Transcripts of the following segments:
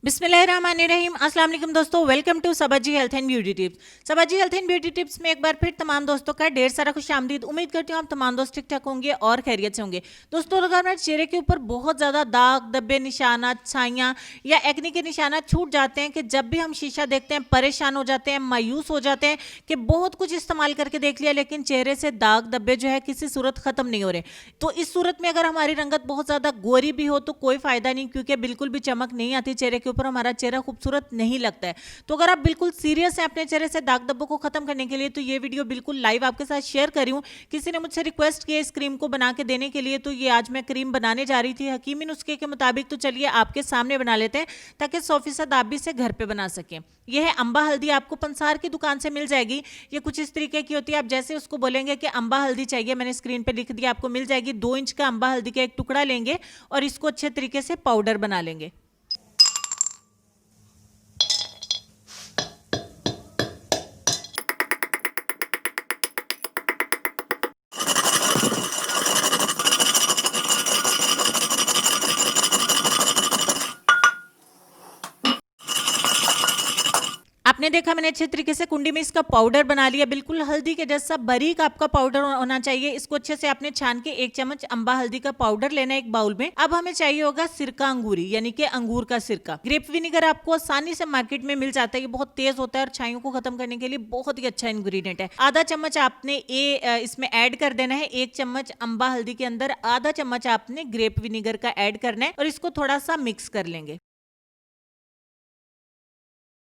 बिस्मिल्लाहिर्रहमानिर्रहीम। अस्सलाम वालेकुम दोस्तों, welcome to Sabaji health and beauty tips. Sabaji health and beauty tips में एक बार फिर तमाम दोस्तों का ढेर सारा खुश आमदीद। उम्मीद करती हूँ आप तमाम दोस्त ठीक ठाक होंगे और खैरियत से होंगे। दोस्तों, अगर हमारे चेहरे के ऊपर बहुत ज़्यादा दाग धब्बे निशानात छाइयाँ या एक्ने के निशानात छूट जाते हैं कि जब भी हम शीशा देखते हैं परेशान हो जाते हैं, मायूस हो जाते हैं कि बहुत कुछ इस्तेमाल करके देख लिया लेकिन चेहरे से दाग धब्बे जो है किसी सूरत खत्म नहीं हो रहे, तो इस सूरत में अगर हमारी रंगत बहुत ज़्यादा गोरी भी हो तो कोई फायदा नहीं, क्योंकि बिल्कुल भी चमक नहीं आती चेहरे के ऊपर, हमारा चेहरा खूबसूरत नहीं लगता है। तो अगर आप बिल्कुल सीरियस हैं अपने चेहरे से दाग धब्बों को खत्म करने के लिए तो ये वीडियो बिल्कुल लाइव आपके साथ शेयर कर रही हूं। किसी ने मुझसे रिक्वेस्ट की इस क्रीम को बना के देने के लिए, तो ये आज मैं क्रीम बनाने जा रही थी हकीमी नुस्खे के मुताबिक। तो चलिए आपके सामने बना लेते हैं ताकि 100% आप भी इसे घर पे बना सकें। यह है अंबा हल्दी, आपको पंसार की दुकान से मिल जाएगी। ये कुछ इस तरीके की होती है, आप जैसे उसको बोलेंगे कि अंबा हल्दी चाहिए, मैंने स्क्रीन पे लिख दिया, आपको मिल जाएगी। 2 इंच का अंबा हल्दी का एक टुकड़ा लेंगे और इसको अच्छे तरीके से पाउडर बना लेंगे। आपने देखा मैंने अच्छे तरीके से कुंडी में इसका पाउडर बना लिया, बिल्कुल हल्दी के जैसा बारीक आपका पाउडर होना चाहिए। इसको अच्छे से आपने छान के 1 चम्मच अंबा हल्दी का पाउडर लेना है एक बाउल में। अब हमें चाहिए होगा सिरका अंगूरी, यानी कि अंगूर का सिरका। ग्रेप विनेगर आपको आसानी से मार्केट में मिल जाता है, ये बहुत तेज होता है और छाइयों को खत्म करने के लिए बहुत ही अच्छा इंग्रेडिएंट है। आधा चम्मच आपने इसमें ऐड कर देना है। 1 चम्मच अंबा हल्दी के अंदर आधा चम्मच आपने ग्रेप विनेगर का ऐड करना है और इसको थोड़ा सा मिक्स कर लेंगे।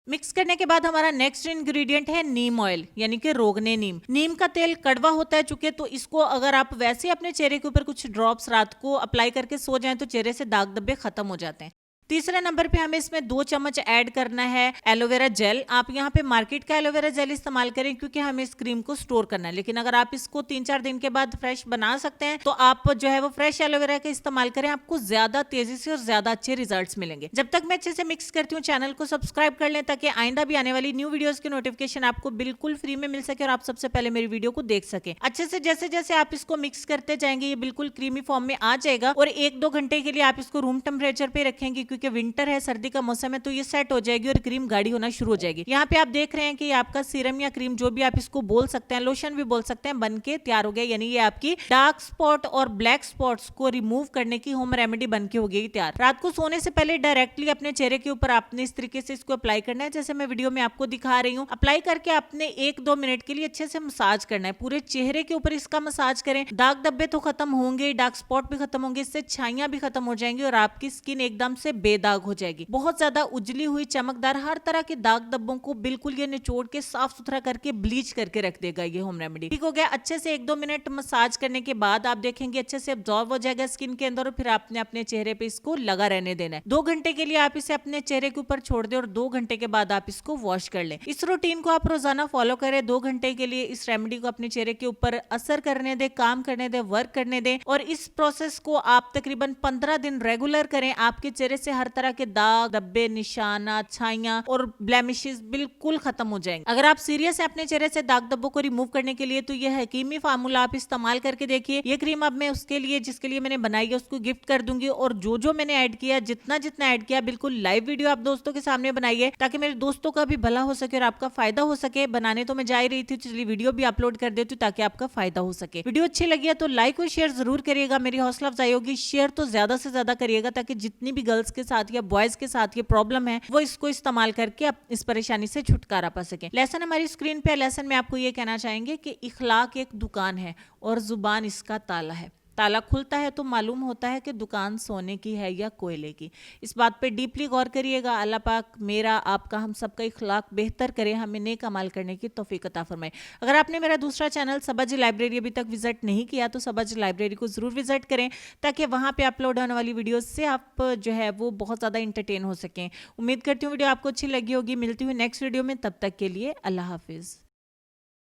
मिक्स करने के बाद हमारा नेक्स्ट इंग्रेडिएंट है नीम ऑयल, यानी कि रोगने नीम। नीम का तेल कड़वा होता है चूंकि, तो इसको अगर आप वैसे अपने चेहरे के ऊपर कुछ ड्रॉप्स रात को अप्लाई करके सो जाएं तो चेहरे से दाग धब्बे खत्म हो जाते हैं। तीसरे नंबर पे हमें इसमें 2 चम्मच ऐड करना है एलोवेरा जेल। आप यहाँ पे मार्केट का एलोवेरा जेल इस्तेमाल करें क्योंकि हमें इस क्रीम को स्टोर करना है, लेकिन अगर आप इसको 3-4 दिन के बाद फ्रेश बना सकते हैं तो आप जो है वो फ्रेश एलोवेरा का इस्तेमाल करें, आपको ज्यादा तेजी से और ज्यादा अच्छे रिजल्ट्स मिलेंगे। जब तक मैं अच्छे से मिक्स करती हूँ चैनल को सब्सक्राइब कर लें ताकि आइंदा भी आने वाली न्यू वीडियोस की नोटिफिकेशन आपको बिल्कुल फ्री में मिल सके और आप सबसे पहले मेरी वीडियो को देख सके। अच्छे से जैसे जैसे आप इसको मिक्स करते जाएंगे ये बिल्कुल क्रीमी फॉर्म में आ जाएगा और 1-2 घंटे के लिए आप इसको रूम टेम्परेचर पे रखेंगे क्योंकि विंटर है, सर्दी का मौसम है, तो ये सेट हो जाएगी और क्रीम गाढ़ी होना शुरू हो जाएगी। यहाँ पे आप देख रहे हैं कि आपका सीरम या क्रीम जो भी आप इसको बोल सकते हैं, लोशन भी बोल सकते हैं, बनके तैयार हो गया। यानी ये आपकी डार्क स्पॉट और ब्लैक स्पॉट्स को रिमूव करने की होम रेमेडी बनके हो गई तैयार। रात को सोने से पहले डायरेक्टली अपने चेहरे के ऊपर आपने इस तरीके से इसको अप्लाई करना है जैसे मैं वीडियो में आपको दिखा रही हूँ। अप्लाई करके आपने 1-2 मिनट के लिए अच्छे से मसाज करना है, पूरे चेहरे के ऊपर इसका मसाज करें। दाग धब्बे तो खत्म होंगे, डार्क स्पॉट भी खत्म होंगे, इससे छाइयां भी खत्म हो जाएंगी और आपकी स्किन एकदम से बेदाग हो जाएगी। बहुत ज्यादा उजली हुई चमकदार हर तरह के दाग धब्बों को बिल्कुल ये निचोड़ के साफ सुथरा करके ब्लीच करके रख देगा ये होम रेमेडी। ठीक हो गया। अच्छे से 1-2 मिनट मसाज करने के बाद आप देखेंगे अच्छे से अब्जॉर्ब हो जाएगा स्किन के अंदर और फिर आपने अपने चेहरे पे इसको लगा रहने देना है। 2 घंटे के लिए आप इसे अपने चेहरे के ऊपर छोड़ दें और 2 घंटे के बाद आप इसको वॉश कर लें। इस रूटीन को आप रोजाना फॉलो करें। 2 घंटे के लिए इस रेमेडी को अपने चेहरे के ऊपर असर करने दें, काम करने दें, वर्क करने दें और इस प्रोसेस को आप तकरीबन 15 दिन रेगुलर करें। आपके चेहरे से हर तरह के दाग धब्बे निशाना छाइयां और ब्लेमिशेस बिल्कुल खत्म हो जाएंगे। अगर आप सीरियस है अपने चेहरे से दाग धब्बों को रिमूव करने के लिए तो यह हकीमी फार्मूला आप इस्तेमाल करके देखिए। ये क्रीम अब मैं उसके लिए जिसके लिए मैंने बनाई है उसको गिफ्ट कर दूंगी और जो जो मैंने ऐड किया, जितना जितना ऐड किया, बिल्कुल लाइव वीडियो आप दोस्तों के सामने बनाइए ताकि मेरे दोस्तों का भी भला हो सके और आपका फायदा हो सके। बनाने तो मैं जा ही रही थी, चलिए वीडियो भी अपलोड कर देती हूँ ताकि आपका फायदा हो सके। वीडियो अच्छी लगी है तो लाइक और शेयर जरूर करिएगा, मेरी हौसला अफजाई होगी। शेयर तो ज्यादा से ज्यादा करिएगा ताकि जितनी भी गर्ल्स के साथ या बॉयज के साथ ये प्रॉब्लम है वो इसको इस्तेमाल करके आप इस परेशानी से छुटकारा पा सके। लेसन हमारी स्क्रीन पे, लेसन में आपको ये कहना चाहेंगे कि इखलाक एक दुकान है और जुबान इसका ताला है। ताला खुलता है तो मालूम होता है कि दुकान सोने की है या कोयले की। इस बात पे डीपली गौर करिएगा। अल्लाह पाक मेरा, आपका, हम सबका इखलाक बेहतर करे, हमें नेक अमाल करने की तौफीक अता फरमाए। अगर आपने मेरा दूसरा चैनल सबाजी लाइब्रेरी अभी तक विजिट नहीं किया तो सबाजी लाइब्रेरी को जरूर विजिट करें ताकि वहां पे अपलोड होने वाली वीडियो से आप जो है वो बहुत ज्यादा इंटरटेन हो सकें। उम्मीद करती हूँ वीडियो आपको अच्छी लगी होगी। मिलती हूँ नेक्स्ट वीडियो में, तब तक के लिए अल्लाह हाफिज।